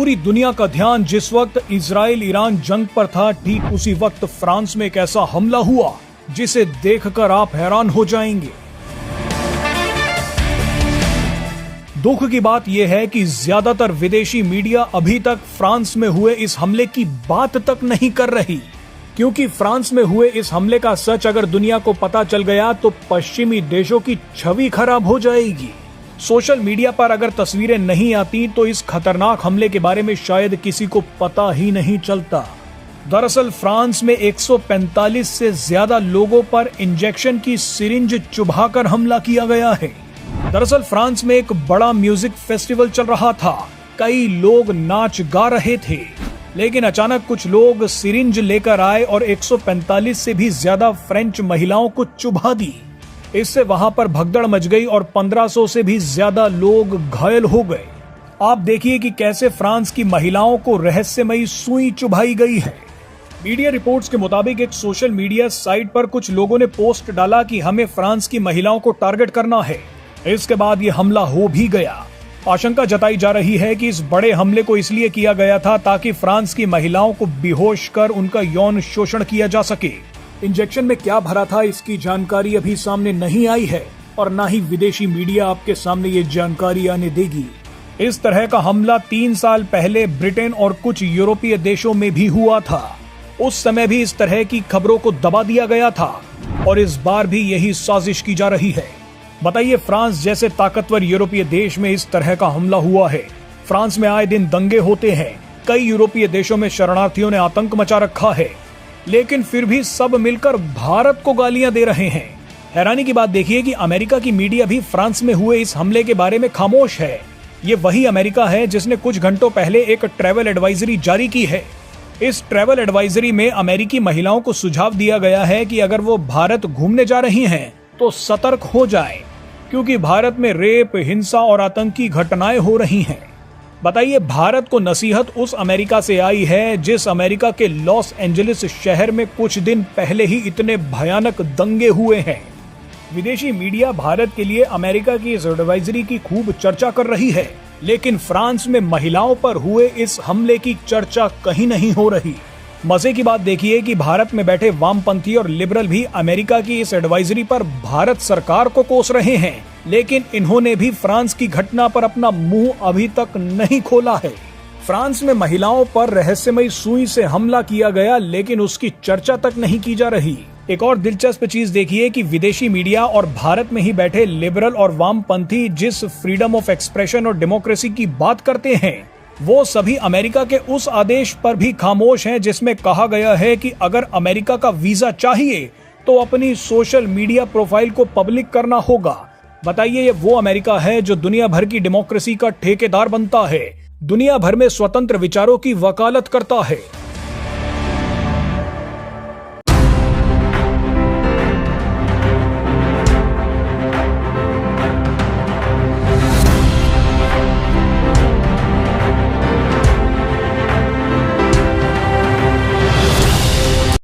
पूरी दुनिया का ध्यान जिस वक्त इजराइल ईरान जंग पर था, ठीक उसी वक्त फ्रांस में एक ऐसा हमला हुआ जिसे देखकर आप हैरान हो जाएंगे। दुख की बात यह है कि ज्यादातर विदेशी मीडिया अभी तक फ्रांस में हुए इस हमले की बात तक नहीं कर रही, क्योंकि फ्रांस में हुए इस हमले का सच अगर दुनिया को पता चल गया तो पश्चिमी देशों की छवि खराब हो जाएगी। सोशल मीडिया पर अगर तस्वीरें नहीं आती तो इस खतरनाक हमले के बारे में शायद किसी को पता ही नहीं चलता। दरअसल फ्रांस में 145 से ज्यादा लोगों पर इंजेक्शन की सिरिंज चुभाकर हमला किया गया है। दरअसल फ्रांस में एक बड़ा म्यूजिक फेस्टिवल चल रहा था, कई लोग नाच गा रहे थे, लेकिन अचानक कुछ लोग सिरिंज लेकर आए और 145 से भी ज्यादा फ्रेंच महिलाओं को चुभा दी। इससे वहां पर भगदड़ मच गई और 1500 से भी ज्यादा लोग घायल हो गए। आप देखिए कि कैसे फ्रांस की महिलाओं को रहस्यमयी सुई चुभाई गई है। मीडिया रिपोर्ट्स के मुताबिक एक सोशल मीडिया साइट पर कुछ लोगों ने पोस्ट डाला कि हमें फ्रांस की महिलाओं को टारगेट करना है। इसके बाद ये हमला हो भी गया। आशंका जताई जा रही है कि इस बड़े हमले को इसलिए किया गया था ताकि फ्रांस की महिलाओं को बेहोश कर उनका यौन शोषण किया जा सके। इंजेक्शन में क्या भरा था इसकी जानकारी अभी सामने नहीं आई है और न ही विदेशी मीडिया आपके सामने ये जानकारी आने देगी। इस तरह का हमला 3 साल पहले ब्रिटेन और कुछ यूरोपीय देशों में भी हुआ था। उस समय भी इस तरह की खबरों को दबा दिया गया था और इस बार भी यही साजिश की जा रही है। बताइए, फ्रांस जैसे ताकतवर यूरोपीय देश में इस तरह का हमला हुआ है। फ्रांस में आए दिन दंगे होते हैं, कई यूरोपीय देशों में शरणार्थियों ने आतंक मचा रखा है, लेकिन फिर भी सब मिलकर भारत को गालियां दे रहे हैं। हैरानी की बात देखिए कि अमेरिका की मीडिया भी फ्रांस में हुए इस हमले के बारे में खामोश है। ये वही अमेरिका है जिसने कुछ घंटों पहले एक ट्रैवल एडवाइजरी जारी की है। इस ट्रैवल एडवाइजरी में अमेरिकी महिलाओं को सुझाव दिया गया है कि अगर वो भारत घूमने जा रही हैं तो सतर्क हो जाए, क्योंकि भारत में रेप, हिंसा और आतंकी घटनाएं हो रही हैं। बताइए, भारत को नसीहत उस अमेरिका से आई है जिस अमेरिका के लॉस एंजलिस शहर में कुछ दिन पहले ही इतने भयानक दंगे हुए हैं। विदेशी मीडिया भारत के लिए अमेरिका की इस एडवाइजरी की खूब चर्चा कर रही है, लेकिन फ्रांस में महिलाओं पर हुए इस हमले की चर्चा कहीं नहीं हो रही। मजे की बात देखिए कि भारत में बैठे वामपंथी और लिबरल भी अमेरिका की इस एडवाइजरी पर भारत सरकार को कोस रहे हैं, लेकिन इन्होंने भी फ्रांस की घटना पर अपना मुंह अभी तक नहीं खोला है। फ्रांस में महिलाओं पर रहस्यमयी सुई से हमला किया गया, लेकिन उसकी चर्चा तक नहीं की जा रही। एक और दिलचस्प चीज देखिए कि विदेशी मीडिया और भारत में ही बैठे लिबरल और वामपंथी जिस फ्रीडम ऑफ एक्सप्रेशन और डेमोक्रेसी की बात करते हैं, वो सभी अमेरिका के उस आदेश पर भी खामोश हैं जिसमें कहा गया है कि अगर अमेरिका का वीजा चाहिए तो अपनी सोशल मीडिया प्रोफाइल को पब्लिक करना होगा। बताइए, ये वो अमेरिका है जो दुनिया भर की डेमोक्रेसी का ठेकेदार बनता है, दुनिया भर में स्वतंत्र विचारों की वकालत करता है।